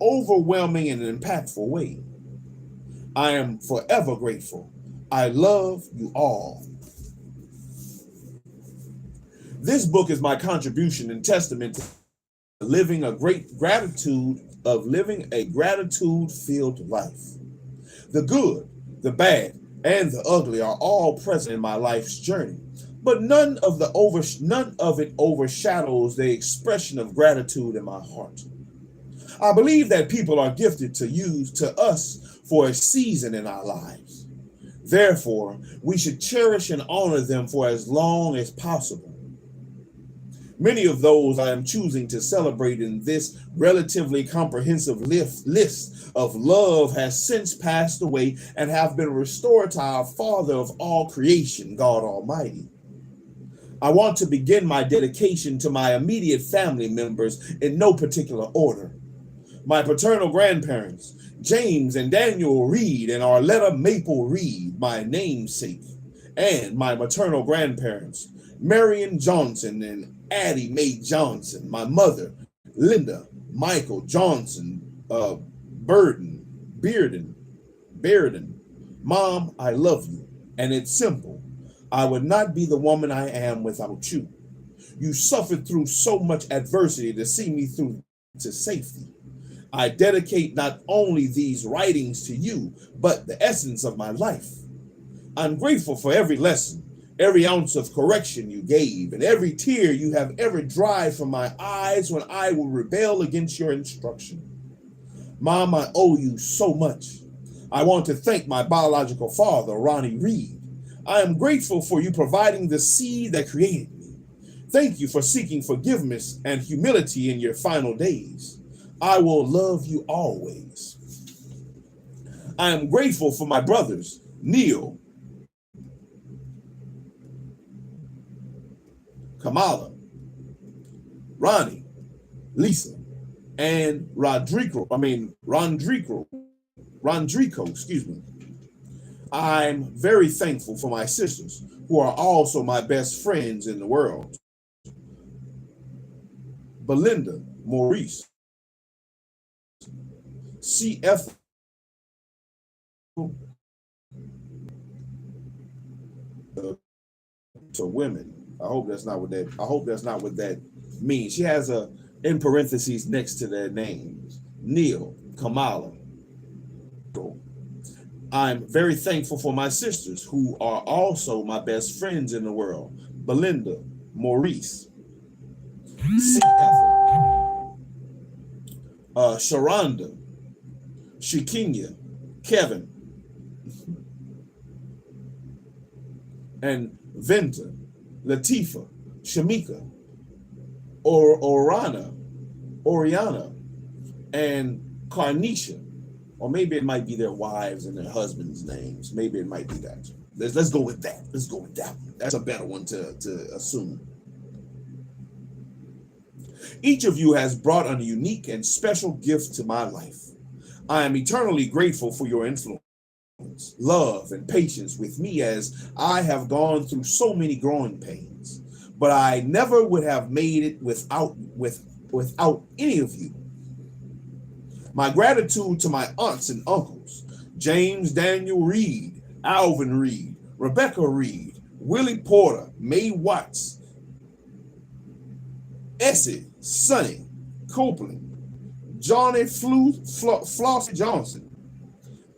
overwhelming and impactful way. I am forever grateful. I love you all. This book is my contribution and testament to living a gratitude-filled life. The good, the bad, and the ugly are all present in my life's journey, but none of it overshadows the expression of gratitude in my heart. I believe that people are gifted to us for a season in our lives. Therefore, we should cherish and honor them for as long as possible. Many of those I am choosing to celebrate in this relatively comprehensive list of love has since passed away and have been restored to our Father of all creation, God Almighty. I want to begin my dedication to my immediate family members in no particular order. My paternal grandparents, James and Daniel Reed and Arletta Maple Reed, my namesake, and my maternal grandparents, Marion Johnson and Addie Mae Johnson, my mother, Linda Michael Johnson, Bearden. Mom, I love you, and it's simple. I would not be the woman I am without you. You suffered through so much adversity to see me through to safety. I dedicate not only these writings to you, but the essence of my life. I'm grateful for every lesson, every ounce of correction you gave, and every tear you have ever dried from my eyes when I will rebel against your instruction. Mom, I owe you so much. I want to thank my biological father, Ronnie Reed. I am grateful for you providing the seed that created me. Thank you for seeking forgiveness and humility in your final days. I will love you always. I am grateful for my brothers, Neil, Kamala, Ronnie, Lisa, and Rodrigo, excuse me. I'm very thankful for my sisters, who are also my best friends in the world. Belinda, Maurice, CF, to women. I hope that's not what that means. She has a in parentheses next to their names. Neil, Kamala. I'm very thankful for my sisters, who are also my best friends in the world. Belinda, Maurice, CF, Sharonda, Shikinya, Kevin, and Venta, Latifa, Shamika, Oriana, and Carnisha. Or maybe it might be their wives and their husbands' names. Maybe it might be that. Let's go with that. Let's go with that one. That's a better one to assume. Each of you has brought a unique and special gift to my life. I am eternally grateful for your influence, love, and patience with me as I have gone through so many growing pains. But I never would have made it without any of you. My gratitude to my aunts and uncles, James Daniel Reed, Alvin Reed, Rebecca Reed, Willie Porter, Mae Watts, Essie, Sonny, Copeland, Johnny Flossie Johnson,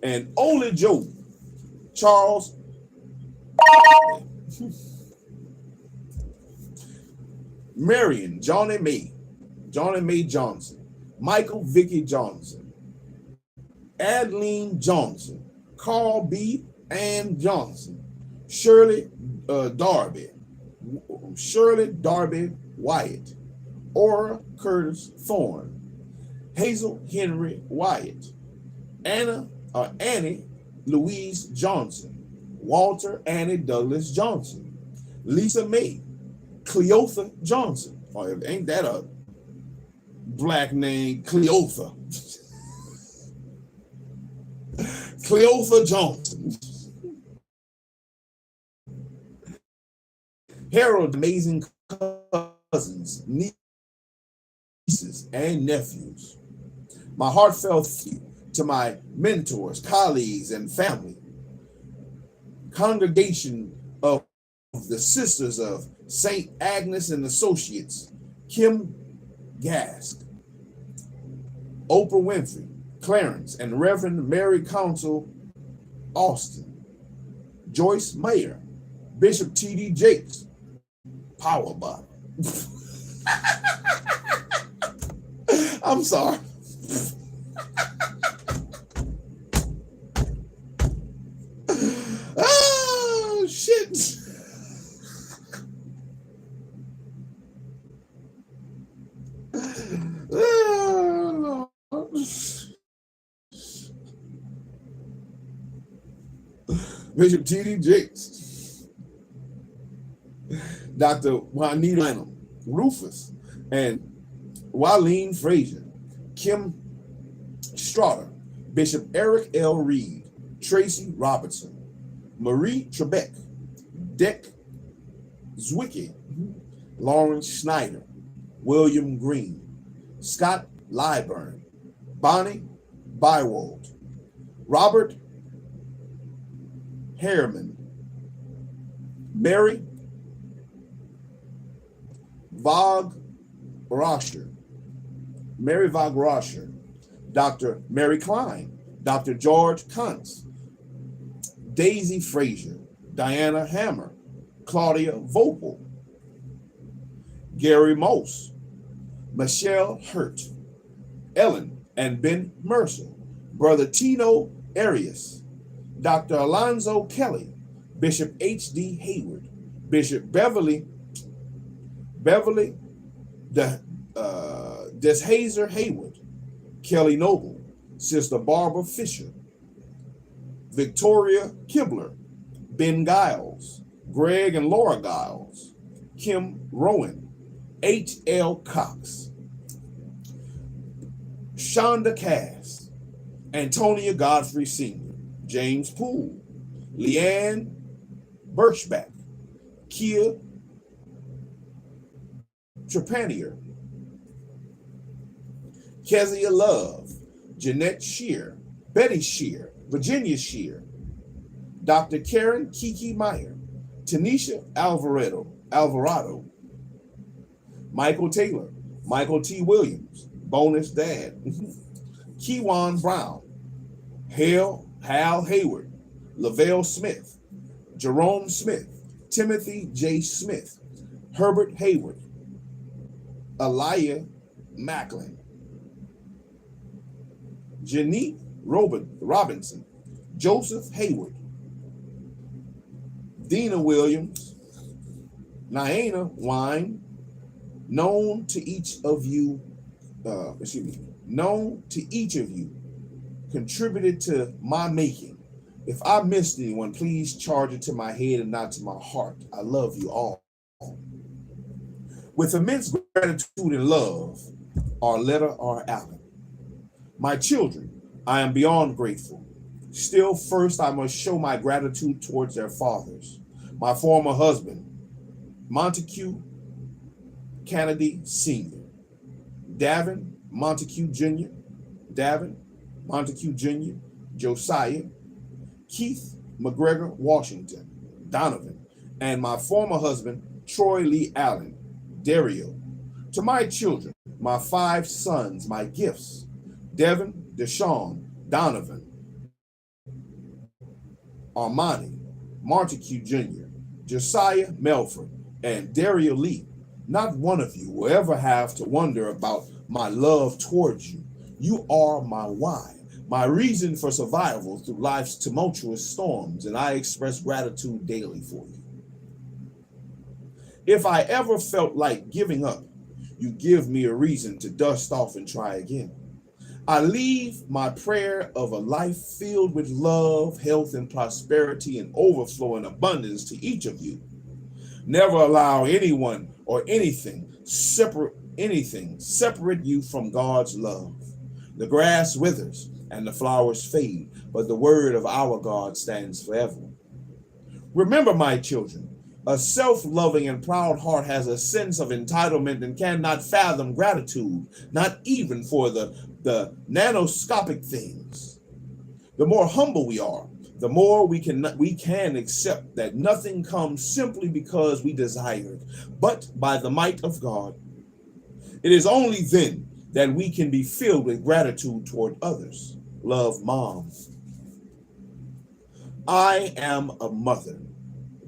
and Ole Joe, Charles, Marion, Johnny May Johnson, Michael Vicky Johnson, Adeline Johnson, Carl B. Ann Johnson, Shirley Darby Wyatt, Aura Curtis Thorne, Hazel Henry Wyatt, Annie Louise Johnson, Walter Annie Douglas Johnson, Lisa May, Cleotha Johnson. Oh, ain't that a black name, Cleotha? Cleotha Johnson. Harold, amazing cousins, nieces, and nephews. My heartfelt thank you to my mentors, colleagues, and family. Congregation of the Sisters of St. Agnes and Associates, Kim Gask, Oprah Winfrey, Clarence, and Reverend Mary Council Austin, Joyce Mayer, Bishop T.D. Jakes, Power Bottom. I'm sorry. Oh, shit. Oh, Bishop T.D. Jakes, Dr. Juanita Lanham, Rufus, and Wileen Frazier, Kim Straughter, Bishop Eric L. Reed, Tracy Robertson, Marie Trebek, Dick Zwicky, Lawrence Schneider, William Green, Scott Lyburn, Bonnie Bywold, Robert Harriman, Mary Vaug Rosher, Dr. Mary Klein, Dr. George Kuntz, Daisy Frazier, Diana Hammer, Claudia Vogel, Gary Mose, Michelle Hurt, Ellen and Ben Mercer, Brother Tino Arias, Dr. Alonzo Kelly, Bishop H.D. Hayward, Bishop Beverly Deshazer Hayward, Kelly Noble, Sister Barbara Fisher, Victoria Kibler, Ben Giles, Greg and Laura Giles, Kim Rowan, H.L. Cox, Shonda Cass, Antonia Godfrey Sr., James Poole, Leanne Birchback, Kia Trepanier, Kezia Love, Jeanette Shear, Betty Shear, Virginia Shear, Dr. Karen Kiki Meyer, Tanisha Alvarado, Michael Taylor, Michael T. Williams, Bonus Dad, Kewan Brown, Hal Hayward, Lavelle Smith, Jerome Smith, Timothy J. Smith, Herbert Hayward, Aliyah Macklin, Janique Robinson, Joseph Hayward, Dina Williams, Naina Wine, known to each of you contributed to my making. If I missed anyone, please charge it to my head and not to my heart. I love you all. With immense gratitude and love, Arletta R. Allen. My children, I am beyond grateful. Still, first, I must show my gratitude towards their fathers. My former husband, Montague Kennedy Sr., Davin Montague Jr., Davin, Montague Jr., Josiah, Keith McGregor Washington, Donovan, and my former husband, Troy Lee Allen, Dario. To my children, my 5 sons, my gifts, Devin, Deshaun, Donovan, Armani, Montague Jr., Josiah Melford, and Dario Lee. Not one of you will ever have to wonder about my love towards you. You are my why, my reason for survival through life's tumultuous storms, and I express gratitude daily for you. If I ever felt like giving up, you give me a reason to dust off and try again. I leave my prayer of a life filled with love, health, and prosperity and overflow and abundance to each of you. Never allow anyone or anything separate you from God's love. The grass withers and the flowers fade, but the word of our God stands forever. Remember, my children, a self-loving and proud heart has a sense of entitlement and cannot fathom gratitude, not even for the nanoscopic things. The more humble we are, the more we can accept that nothing comes simply because we desire it, but by the might of God. It is only then that we can be filled with gratitude toward others. Love, Mom. I am a mother,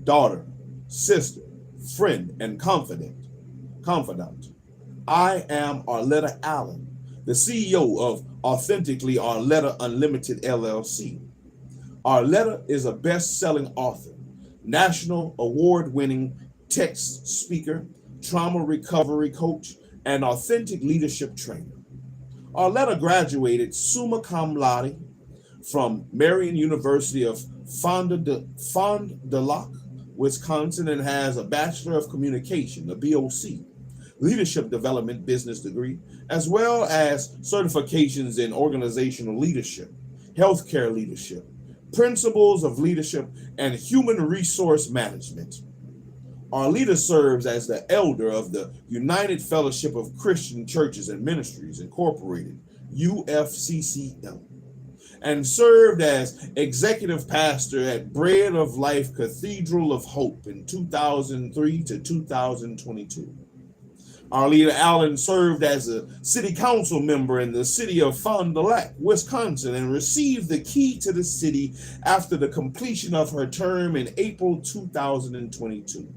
daughter, sister, friend, and confidant. I am Arletta Allen, the CEO of Authentically Arletta Unlimited LLC. Arletta is a best-selling author, national award-winning text speaker, trauma recovery coach, and authentic leadership trainer. Arletta graduated summa cum laude from Marian University of Fond du Lac, Wisconsin, and has a Bachelor of Communication, a BOC, Leadership Development Business degree, as well as certifications in organizational leadership, healthcare leadership, principles of leadership, and human resource management. Arletta serves as the elder of the United Fellowship of Christian Churches and Ministries, Incorporated, UFCCM, and served as executive pastor at Bread of Life Cathedral of Hope in 2003 to 2022. Arletta Allen served as a city council member in the city of Fond du Lac, Wisconsin, and received the key to the city after the completion of her term in April 2022.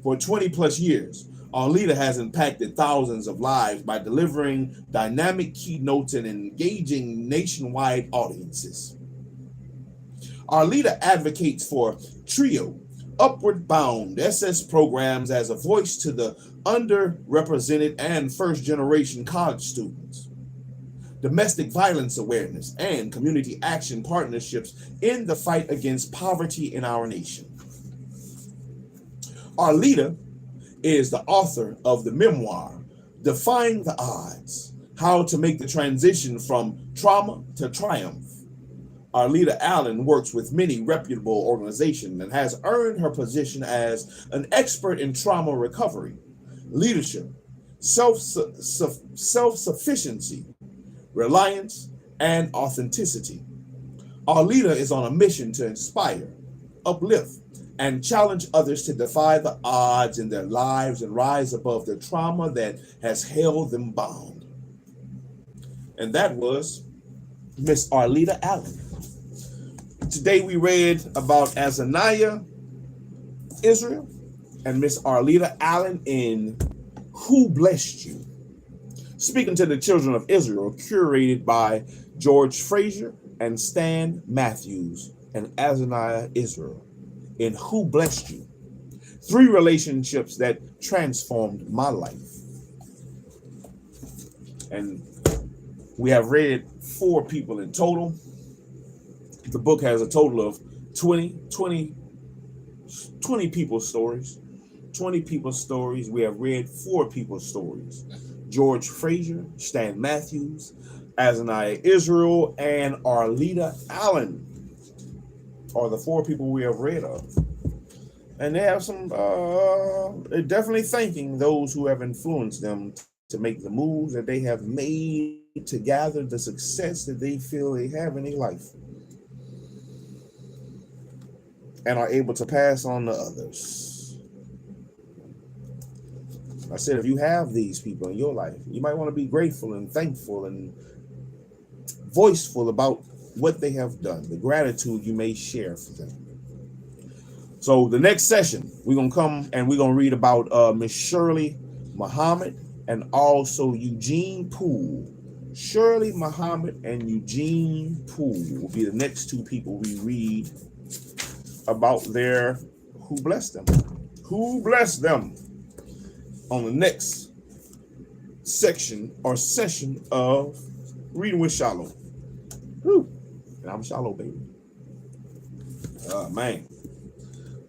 For 20 plus years, Arletta has impacted thousands of lives by delivering dynamic keynotes and engaging nationwide audiences. Arletta advocates for TRIO, Upward Bound SS programs as a voice to the underrepresented and first-generation college students, domestic violence awareness, and community action partnerships in the fight against poverty in our nation. Arletta is the author of the memoir, Defying the Odds, How to Make the Transition from Trauma to Triumph. Arletta Allen works with many reputable organizations and has earned her position as an expert in trauma recovery, leadership, self-sufficiency, reliance, and authenticity. Arletta is on a mission to inspire, uplift, and challenge others to defy the odds in their lives and rise above the trauma that has held them bound. And that was Miss Arletta Allen. Today we read about Azaniah, Israel, and Miss Arletta Allen in Who Blessed You? Speaking to the Children of Israel, curated by George Frazier and Stan Matthews, and Azaniah, Israel, in Who Blessed You? 3 relationships that transformed my life. And we have read 4 people in total. The book has a total of 20 people's stories. 20 people's stories. We have read 4 people's stories. George Frazier, Stan Matthews, Azaniah Israel, and Arletta Allen are the 4 people we have read of. And they have some, they're definitely thanking those who have influenced them to make the moves that they have made to gather the success that they feel they have in their life and are able to pass on to others. I said, if you have these people in your life, you might want to be grateful and thankful and voiceful about what they have done, the gratitude you may share for them. So the next session, we're going to come and we're going to read about Miss Shirley Muhammad and also Eugene Poole. Shirley Muhammad and Eugene Poole will be the next two people we read about their who blessed them. Who blessed them on the next section or session of Reading with Shiloh. Woo. And I'm Shiloh, baby. Man.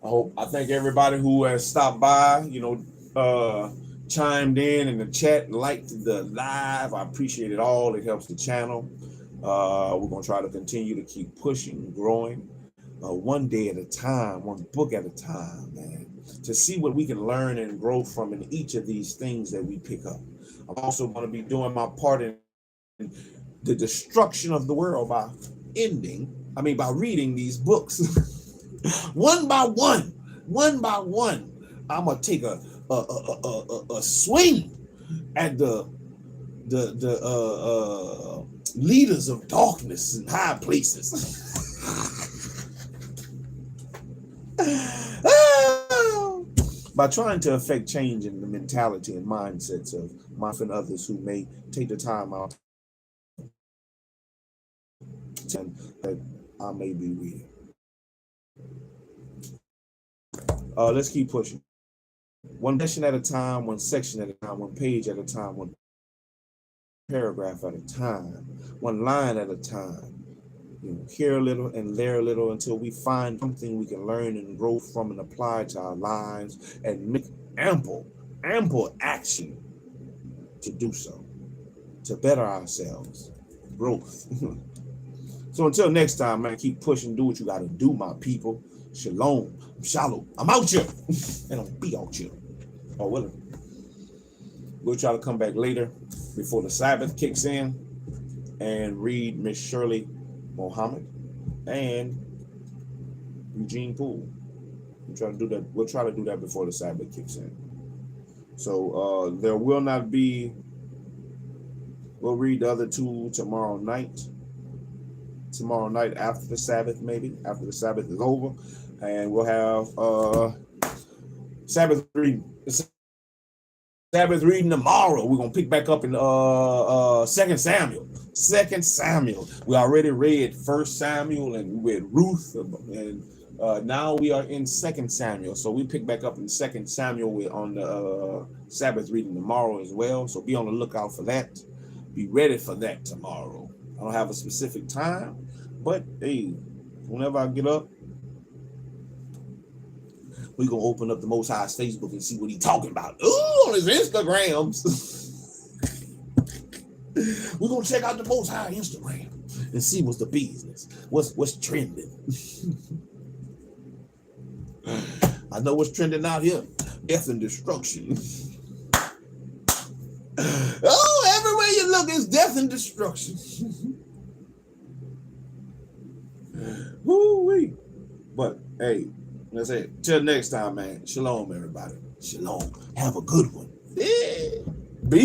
I thank everybody who has stopped by, chimed in the chat and liked the live. I appreciate it all. It helps the channel. We're going to try to continue to keep pushing, growing, one day at a time, one book at a time, man, to see what we can learn and grow from in each of these things that we pick up. I'm also going to be doing my part in the destruction of the world by reading these books. One by one, I'm gonna take a swing at the leaders of darkness in high places. By trying to affect change in the mentality and mindsets of myself and others who may take the time out that I may be reading. Let's keep pushing. One session at a time, one section at a time, one page at a time, one paragraph at a time, one line at a time. Here a little and there a little until we find something we can learn and grow from and apply to our lives and make ample action to do so, to better ourselves, growth. So until next time, man, keep pushing, do what you got to do, my people. Shalom. Shalom. I'm out here. And I'll be out here. Oh, well, we'll try to come back later before the Sabbath kicks in and read Miss Shirley Muhammad and Eugene Poole. We'll try to do that. We'll try to do that before the Sabbath kicks in. So there will not be, we'll read the other two tomorrow night. Tomorrow night after the Sabbath, maybe after the Sabbath is over, and we'll have Sabbath reading tomorrow. We're gonna pick back up in 2 Samuel. 2 Samuel. We already read 1 Samuel and we read Ruth, and now we are in 2 Samuel. So we pick back up in 2 Samuel on the Sabbath reading tomorrow as well. So be on the lookout for that. Be ready for that tomorrow. I don't have a specific time, but hey, whenever I get up, we're going to open up the Most High's Facebook and see what he's talking about. Ooh, on his Instagrams. We're going to check out the Most High Instagram and see what's the business, what's trending. I know what's trending out here, death and destruction. Oh, everywhere you look is death and destruction. Woo-wee. But hey, that's it. Till next time, man. Shalom, everybody. Shalom. Have a good one. Yeah. Be